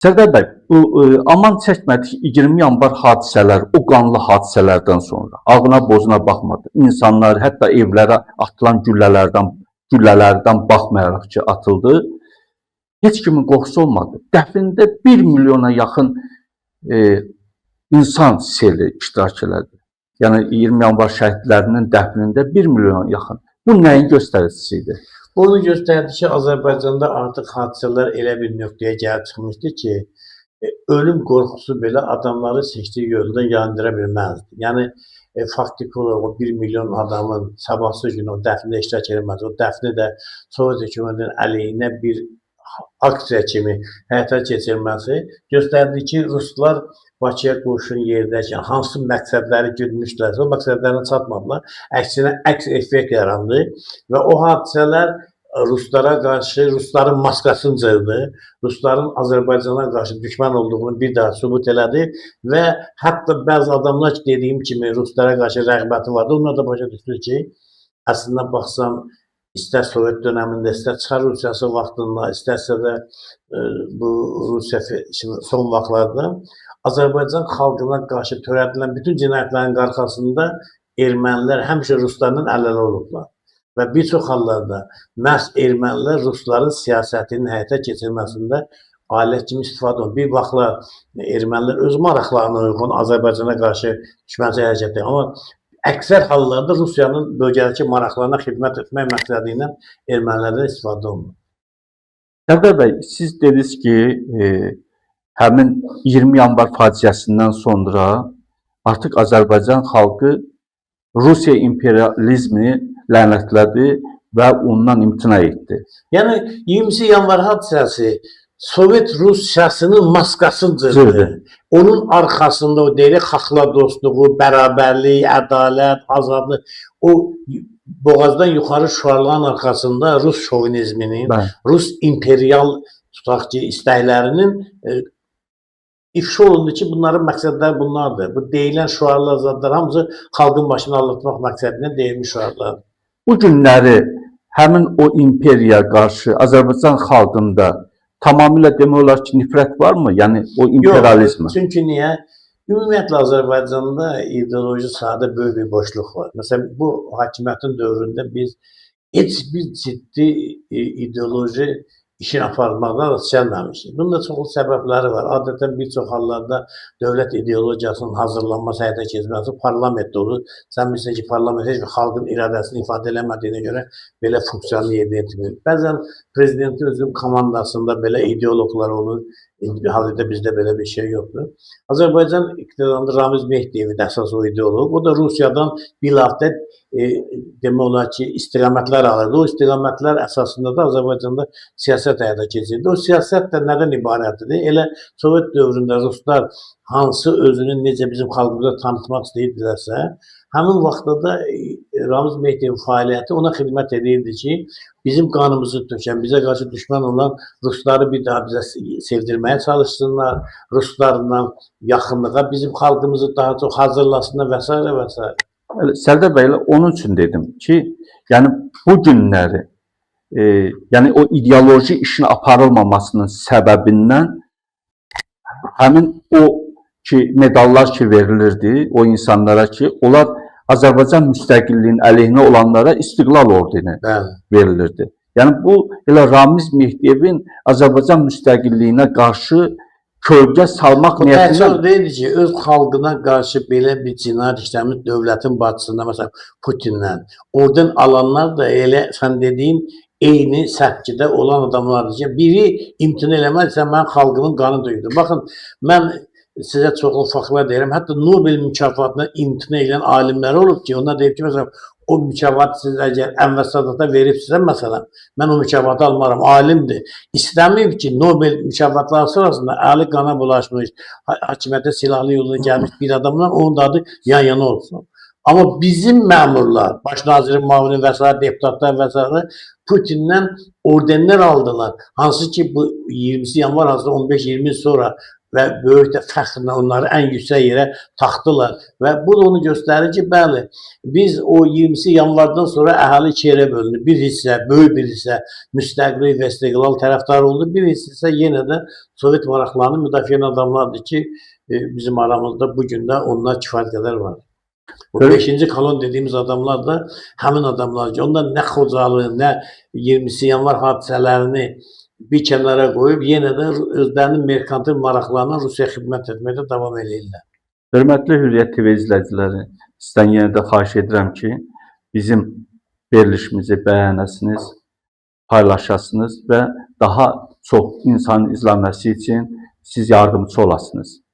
Sərdar bəy, bu aman çəkmədik 20 yanvar hadisələr, o qanlı hadisələrdən sonra ağına bozuna baxmadı. İnsanlar hətta evlərə atılan güllələrdən baxmayaraq ki, atıldı. Heç kimin qorxusu olmadı. Dəfnində 1 milyona yaxın insan seli iştirak elədi. Yəni 20 yanvar şəhidlərinin dəfnində 1 milyona yaxın. Bu nəyin göstəricisi idi? Bunu göstərdi ki, Azərbaycanda artıq hadisələr elə bir nöqtəyə gəlib çıxmışdı ki, ölüm qorxusu belə adamları seçdiyi yolda yandıra bilməzdi. Yəni, faktiki olaraq o 1 milyon adamın sabahsı günü o dəfnində iştirak edilməz. O dəfni də Sovet hökumətinin əleyhinə bir aksiya kimi həyata keçirilməsi göstərdi ki, Ruslar Bakıya qoşun yerdəkən hansı məqsədləri güdmüşlərsə, o məqsədlərinə çatmadılar. Əksinə, əks effekt yarandı və o hadisələr Ruslara qarşı, Rusların maskasını cırdı, Rusların Azərbaycana qarşı düşmən olduğunu bir daha sübut elədi və hətta bəzi adamlar ki, dediyim kimi Ruslara qarşı rəğbəti vardı, onlar da başa düşdü ki, əslində baxsan, istər Sovet dönəmində, istər Çar Rusiyası vaxtında, istərsə də bu Rusiya son vaxtlarda Azərbaycan xalqına qarşı törədilən bütün cinayətlərin arxasında ermənilər həmişə Ruslarla əlləri olublar. Və bir çox hallarda məhz ermənilər Rusların siyasətinin həyata keçirilməsində alət kimi istifadə olunur. Bir vaxtlar ermənilər öz maraqlarına uyğun Azərbaycana qarşı düşmənçi hərəkət edir. Amma əksər hallarda Rusiyanın bölgədəki maraqlarına xidmət etmək məqsədi ilə ermənilərdən istifadə olunur. Sərdar bəy, siz dediniz ki, həmin 20 yanvar faciəsindən sonra artıq Azərbaycan xalqı Rusiya imperializmini lənətlədi və ondan imtina etdi. Yəni 20 yanvar hadisəsi Sovet Rusiyasının maskasını cırdı. Onun arxasında o deyirik, xalqla dostluğu, bərabərlik, ədalət, azadlıq, o boğazdan yuxarı şüarların arxasında Rus şovinizminin, Rus imperial tutaq ki, istəklərinin ifşa olundu ki, bunların məqsədləri bunlardır. Bu deyilən şüarlar zadlar hamısı xalqın başını aldatmaq məqsədilə deyilmiş şüarlar. Bu günləri həmin o imperiyaya qarşı Azərbaycan xalqında tamamilə demək olar ki, nifrət varmı? Yəni o imperializmə? Yox, çünki niyə? Ümumiyyətlə Azərbaycanda ideoloji sahədə böyük bir boşluq var. Məsələn, bu hakimiyyətin dövründə biz heç bir ciddi ideoloji işin aparılmaqdan rast gəlməmişik. Bunun da çoxlu səbəbləri var. Adətən bir çox hallarda dövlət ideologiyasının hazırlanması, həyata keçməsi parlamentdə olur. Sən bilirsən ki, parlament heç bir xalqın iradəsini ifadə eləmədiyinə görə belə funksiyonu yerinə yetirmir. Bəzən prezidentin özünün komandasında belə ideologlar olur. Hal-hazırda bizdə belə bir şey yoxdur. Azərbaycan iqtidarında Ramiz Mehdiyevin əsas o ideoloq. O da Rusiyadan bilavdə demək olar ki, istiqamətlər alırdı. O istiqamətlər əsasında da Azərbaycanda siyasət həyata keçirdi. O siyasət də nədən ibarətdir? Elə Sovet dövründə Ruslar hansı özünü necə bizim xalqımıza tanıtmaq istəyirdilərsə, həmin vaxtda da Ramiz Mehdiyevin fəaliyyəti ona xidmət edirdi ki, bizim qanımızı tökən, bizə qarşı düşmən olan Rusları bir daha bizə sevdirməyə çalışsınlar, Ruslarla yaxınlığa bizim xalqımızı daha çox hazırlasınlar və s. və s. Sərdar bəy, onun üçün dedim ki, yəni bu günləri, yəni o ideoloji işin aparılmamasının səbəbindən həmin o ki, medallar ki verilirdi o insanlara ki, onlar Azərbaycan müstəqilliyinin əleyhinə olanlara İstiqlal ordeni verilirdi. Yəni bu elə Ramiz Mehdiyevin Azərbaycan müstəqilliyinə qarşı kölgə salmaq niyyətindən... O təhsil deyildi ki, öz xalqına qarşı belə bir cinayət işləmiş dövlətin başçısında, məsələn, Putinlə, oradan alanlar da elə, sən dediyin, eyni səpkidə olan adamlardır ki, biri imtina eləməzsə, mən xalqımın qanı döydüm. Baxın, mən sizə çoxlu faktlar deyirəm, hətta Nobel mükafatına imtina edən alimlər olub ki, onlar deyib ki, məsələn, o mükafatı siz əgər Ənvər Sadata veribsizə, məsələn, mən o mükafatı almaram, alimdir. İstəməyib ki, Nobel mükafatları sırasında əli qana bulaşmış, hakimiyyətə silahlı yolda gəlmiş bir adamla onun da adı yan-yana olsun. Amma bizim məmurlar, baş nazirin mavini və s. deputatlar və s. Putin'dən ordenlər aldılar. Hansı ki, bu 20 yanvar, 15-20 sonra və böyük də fəxrlə onları ən yüksək yerə taxdılar. Və bu da onu göstərir ki, bəli, biz o 20 yanvardan sonra əhali iki yerə bölündü. Bir hissə, böyük bir hissə müstəqillik və istiqlal tərəfdarı oldu. Bir hissə isə yenə də Sovet maraqlarını müdafiə edən adamlardır ki, bizim aramızda bu gün də onlar kifayət qədər var. Bu 5-ci kolon dediyimiz adamlar da həmin adamlar ki, onlar nə Xocalı, nə 20 yanvar hadisələrini bir kənara qoyub, yenə də özlərinin merkantil maraqlarına Rusiyaya xidmət etməkdə davam edirlər. Hörmətli Hürriyyət TV izləyiciləri, sizdən yenə də xahiş edirəm ki, bizim verilişimizi bəyənəsiniz, paylaşasınız və daha çox insanın izləməsi üçün siz yardımcı olasınız.